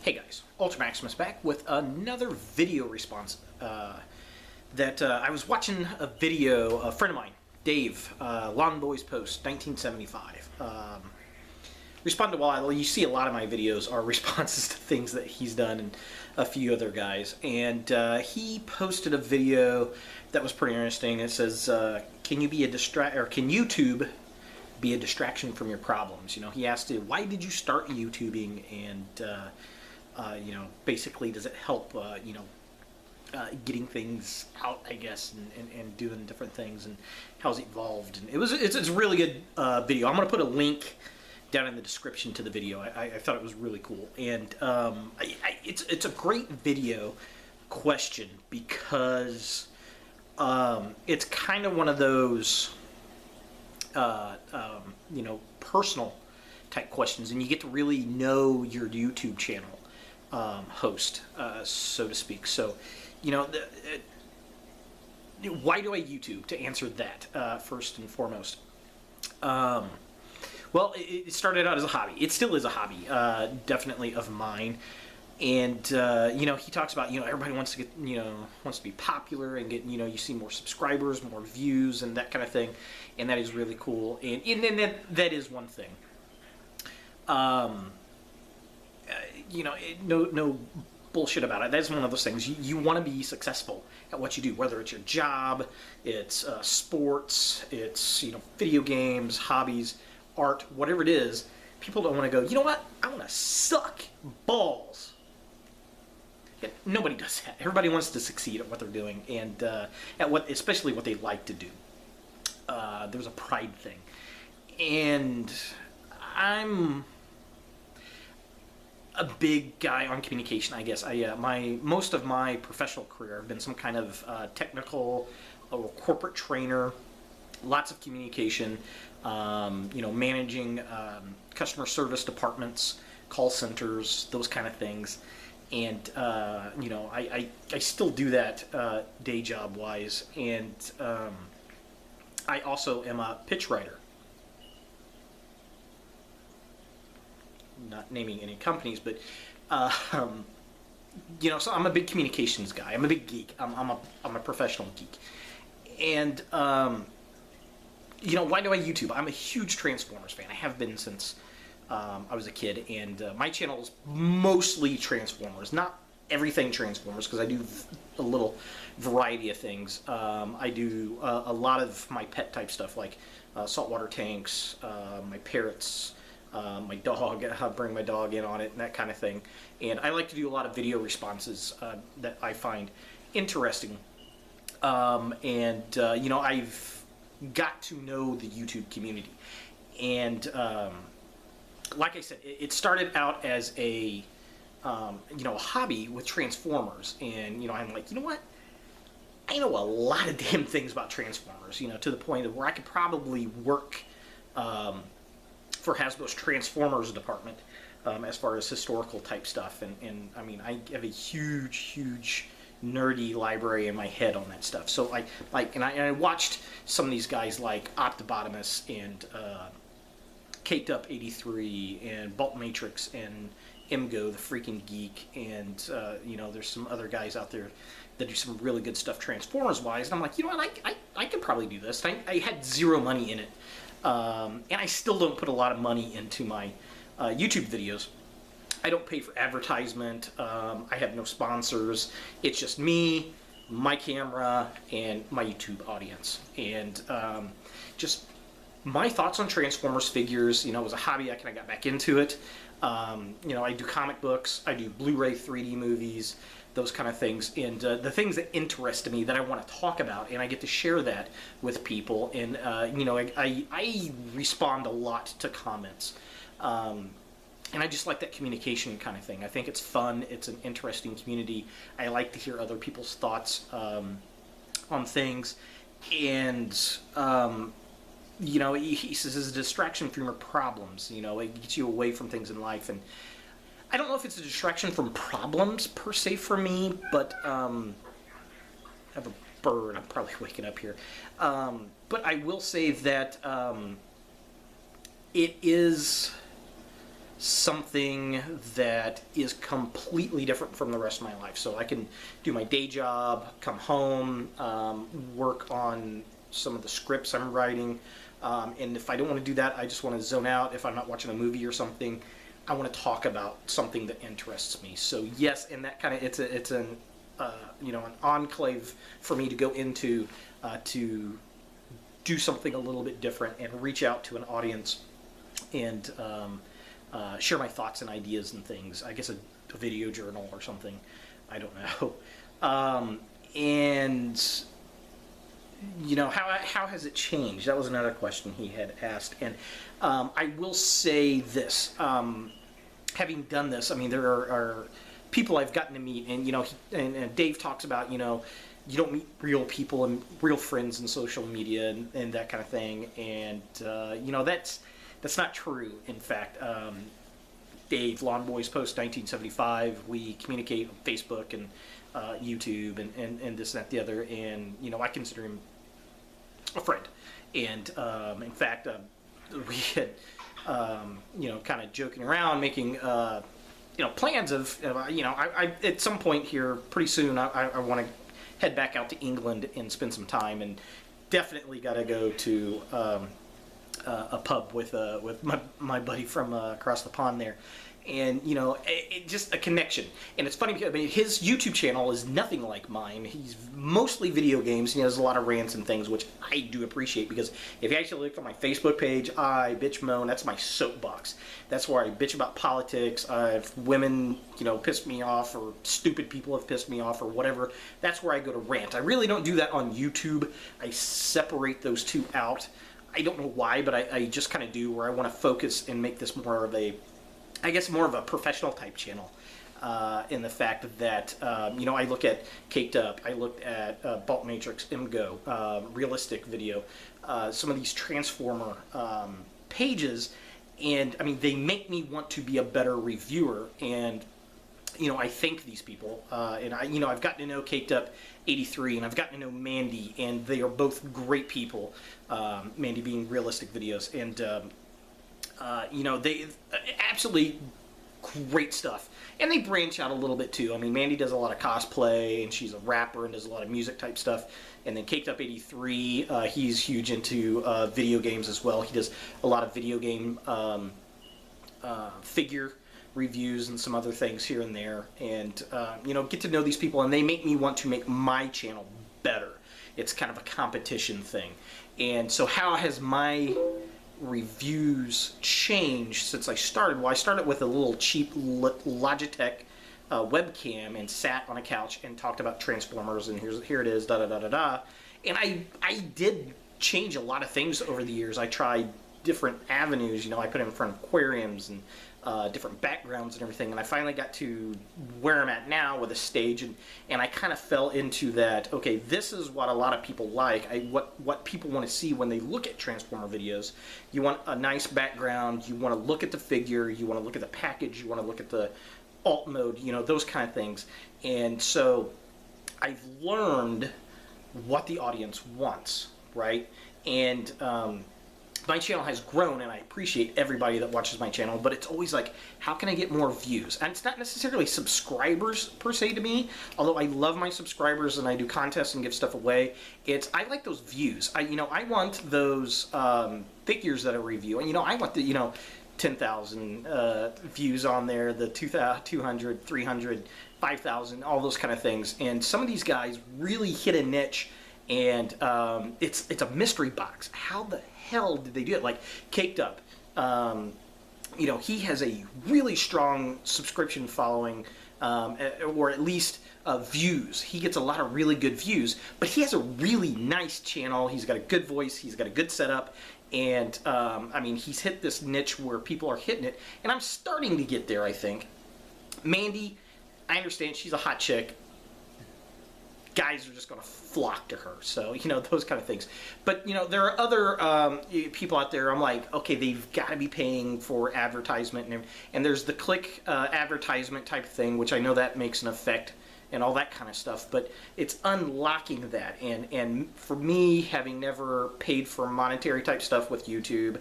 Hey guys, Ultra Maximus back with another video response. I was watching a video, a friend of mine, Dave, Lawn Boys Post, 1975. Responded to while you see a lot of my videos are responses to things that he's done and a few other guys. And he posted a video that was pretty interesting. It says, "Can YouTube be a distraction from your problems?" You know, he asked, "Why did you start YouTubing?" And basically, does it help, getting things out, I guess, and doing different things, and how's it evolved? And it's a really good video. I'm going to put a link down in the description to the video. I thought it was really cool, and it's a great video question because it's kind of one of those personal type questions, and you get to really know your YouTube channel host, so to speak. So, why do I YouTube? To answer that first and foremost. Well, it started out as a hobby. It still is a hobby, definitely of mine. And he talks about everybody wants to get wants to be popular and get you see more subscribers, more views, and that kind of thing, and that is really cool. And then that is one thing. No bullshit about it. That's one of those things. You want to be successful at what you do, whether it's your job, it's sports, it's video games, hobbies, art, whatever it is. People don't want to go, you know what? I want to suck balls. Yeah, nobody does that. Everybody wants to succeed at what they're doing and especially what they like to do. There's a pride thing, and I'm a big guy on communication, I guess. Most of my professional career, I've been some kind of technical or corporate trainer. Lots of communication, managing customer service departments, call centers, those kind of things. And I still do that day job wise, and I also am a pitch writer. Not naming any companies, but so I'm a big communications guy. I'm a big geek. I'm a professional geek, and why do I YouTube? I'm a huge Transformers fan. I have been since I was a kid, and my channel is mostly Transformers. Not everything Transformers, because I do a little variety of things. I do a lot of my pet type stuff, like saltwater tanks, my parrots, my dog. I bring my dog in on it and that kind of thing. And I like to do a lot of video responses that I find interesting. I've got to know the YouTube community. And like I said, it started out as a hobby with Transformers. And I'm like, you know what? I know a lot of damn things about Transformers, to the point of where I could probably work for Hasbro's Transformers department as far as historical type stuff. And I mean, I have a huge nerdy library in my head on that stuff. So I watched some of these guys like Optibotimus and Caked Up 83 and Bolt Matrix and Imgo the freaking geek, and there's some other guys out there that do some really good stuff Transformers wise, and I'm like, you know what, I could probably do this. I had zero money in it, and I still don't put a lot of money into my YouTube videos. I don't pay for advertisement. I have no sponsors. It's just me, my camera, and my YouTube audience, and just my thoughts on Transformers figures. It was a hobby. I kind of got back into it. I do comic books, I do Blu-ray 3D movies, those kind of things, and the things that interest me that I want to talk about, and I get to share that with people, and I respond a lot to comments, and I just like that communication kind of thing. I think it's fun, it's an interesting community. I like to hear other people's thoughts on things, and he says it's a distraction from your problems. It gets you away from things in life, and I don't know if it's a distraction from problems per se for me, but I have a bird. I'm probably waking up here, but I will say that it is something that is completely different from the rest of my life. So I can do my day job, come home, work on some of the scripts I'm writing, and if I don't want to do that, I just want to zone out. If I'm not watching a movie or something, I want to talk about something that interests me. So yes, and that kind of it's an an enclave for me to go into to do something a little bit different and reach out to an audience and share my thoughts and ideas and things. I guess a video journal or something. I don't know. And how has it changed? That was another question he had asked. And I will say this. Having done this, I mean, there are people I've gotten to meet, and and Dave talks about, you don't meet real people and real friends in social media and that kind of thing, and that's not true. In fact, Dave, Lawn Boys Post 1975, we communicate on Facebook and YouTube and this, that, the other, and I consider him a friend. And in fact, we had kind of joking around, making plans of I at some point here pretty soon I want to head back out to England and spend some time, and definitely got to go to a pub with my buddy from across the pond there. And just a connection. And it's funny because his YouTube channel is nothing like mine. He's mostly video games. He has a lot of rants and things, which I do appreciate, because if you actually look at my Facebook page, I bitch moan. That's my soapbox. That's where I bitch about politics. If women pissed me off, or stupid people have pissed me off, or whatever, that's where I go to rant. I really don't do that on YouTube. I separate those two out. I don't know why, but I just kind of do, where I want to focus and make this more of a professional type channel, in the fact that I look at Caked Up, I looked at Bolt Matrix, MGO, Realistic Video, some of these Transformer pages, and I mean, they make me want to be a better reviewer. And I thank these people, and I've gotten to know Caked Up 83, and I've gotten to know Mandy, and they are both great people. Mandy being Realistic Videos, and they absolutely great stuff. And they branch out a little bit too. I mean, Mandy does a lot of cosplay, and she's a rapper and does a lot of music type stuff. And then Caked Up 83, he's huge into video games as well. He does a lot of video game figure reviews and some other things here and there. And, get to know these people, and they make me want to make my channel better. It's kind of a competition thing. And so how has my reviews changed since I started? Well, I started with a little cheap Logitech webcam and sat on a couch and talked about Transformers, and here it is, da da da da da. And I did change a lot of things over the years. I tried different avenues. I put it in front of aquariums and different backgrounds and everything, and I finally got to where I'm at now with a stage, and I kind of fell into that. Okay, this is what a lot of people like. What people want to see when they look at Transformer videos. You want a nice background. You want to look at the figure. You want to look at the package. You want to look at the alt mode. Those kind of things. And so I've learned what the audience wants, right? And my channel has grown, and I appreciate everybody that watches my channel, but it's always like, how can I get more views? And it's not necessarily subscribers per se to me, although I love my subscribers and I do contests and give stuff away. I like those views. I want those figures that I review, and I want the 10,000 views on there, the 200, 300, 5,000, all those kind of things. And some of these guys really hit a niche, and it's a mystery box. How the hell did they do it? Like Caked Up, he has a really strong subscription following, or at least views. He gets a lot of really good views, but he has a really nice channel. He's got a good voice. He's got a good setup. And he's hit this niche where people are hitting it, and I'm starting to get there, I think. Mandy, I understand she's a hot chick. Guys are just going to flock to her, so those kind of things. But there are other people out there. I'm like, okay, they've got to be paying for advertisement, and there's the click advertisement type thing, which I know that makes an effect and all that kind of stuff. But it's unlocking that, and for me, having never paid for monetary type stuff with YouTube,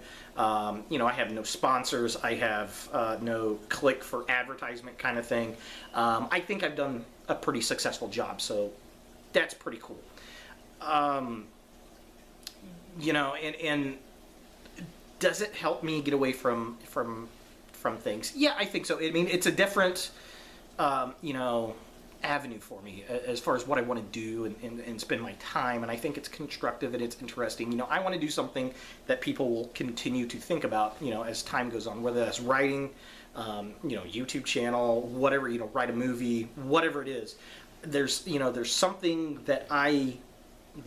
you know, I have no sponsors, I have no click for advertisement kind of thing. I think I've done a pretty successful job, so that's pretty cool. You know, and does it help me get away from things? Yeah, I think so. I mean, it's a different, you know, avenue for me as far as what I want to do and spend my time, and I think it's constructive and it's interesting. You know, I want to do something that people will continue to think about, you know, as time goes on, whether that's writing, you know, YouTube channel, whatever, you know, write a movie, whatever it is. There's, you know, there's something that I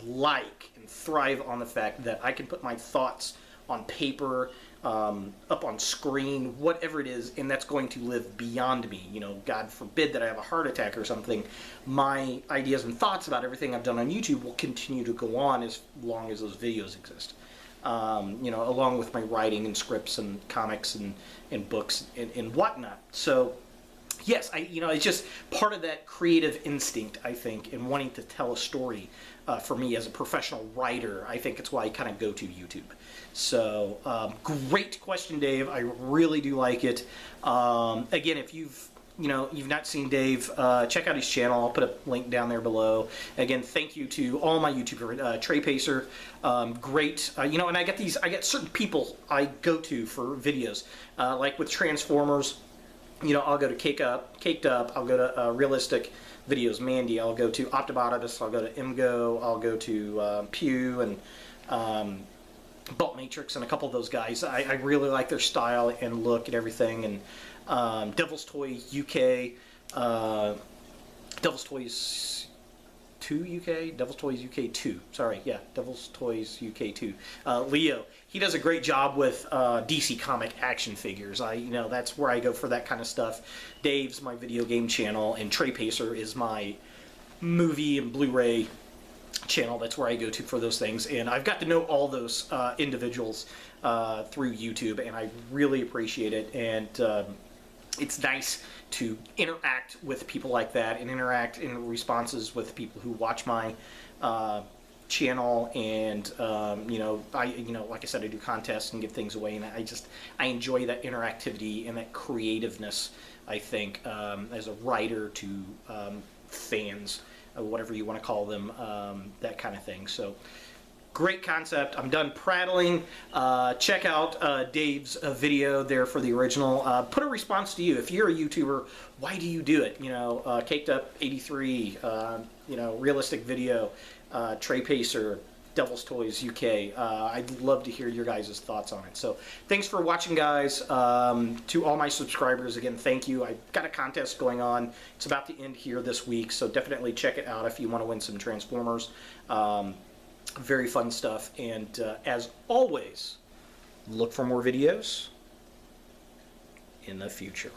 like and thrive on the fact that I can put my thoughts on paper, up on screen, whatever it is, and that's going to live beyond me. You know, God forbid that I have a heart attack or something, my ideas and thoughts about everything I've done on YouTube will continue to go on as long as those videos exist. You know, along with my writing and scripts and comics and books and whatnot. So yes, you know, it's just part of that creative instinct, I think, in wanting to tell a story. For me as a professional writer, I think it's why I kind of go to YouTube. So, great question, Dave. I really do like it. Again, if you've not seen Dave, check out his channel. I'll put a link down there below. Again, thank you to all my YouTubers. Trey Pacer, great. You know, and I get certain people I go to for videos, like with Transformers. You know, I'll go to Caked Up, I'll go to Realistic Videos, Mandy, I'll go to Optibotitus, I'll go to Imgo, I'll go to Pew and Bolt Matrix and a couple of those guys. I really like their style and look and everything. And Devil's Toy UK, Devil's Toys 2 UK, Devil's Toys UK 2. Sorry, yeah, Devil's Toys UK 2. Leo, he does a great job with DC comic action figures. You know, that's where I go for that kind of stuff. Dave's my video game channel, and Trey Pacer is my movie and Blu-ray channel. That's where I go to for those things. And I've got to know all those individuals through YouTube, and I really appreciate it. And it's nice to interact with people like that and interact in responses with people who watch my channel. And you know, like I said, I do contests and give things away, and I enjoy that interactivity and that creativeness, I think, as a writer to fans, whatever you want to call them, that kind of thing. So great concept. I'm done prattling. Check out Dave's video there for the original. Put a response to you. If you're a YouTuber, why do you do it? You know, Caked Up 83, you know, Realistic Video, Trey Pacer, Devil's Toys UK. I'd love to hear your guys' thoughts on it. So thanks for watching, guys. To all my subscribers, again, thank you. I've got a contest going on. It's about to end here this week, so definitely check it out if you want to win some Transformers. Very fun stuff. And as always, look for more videos in the future.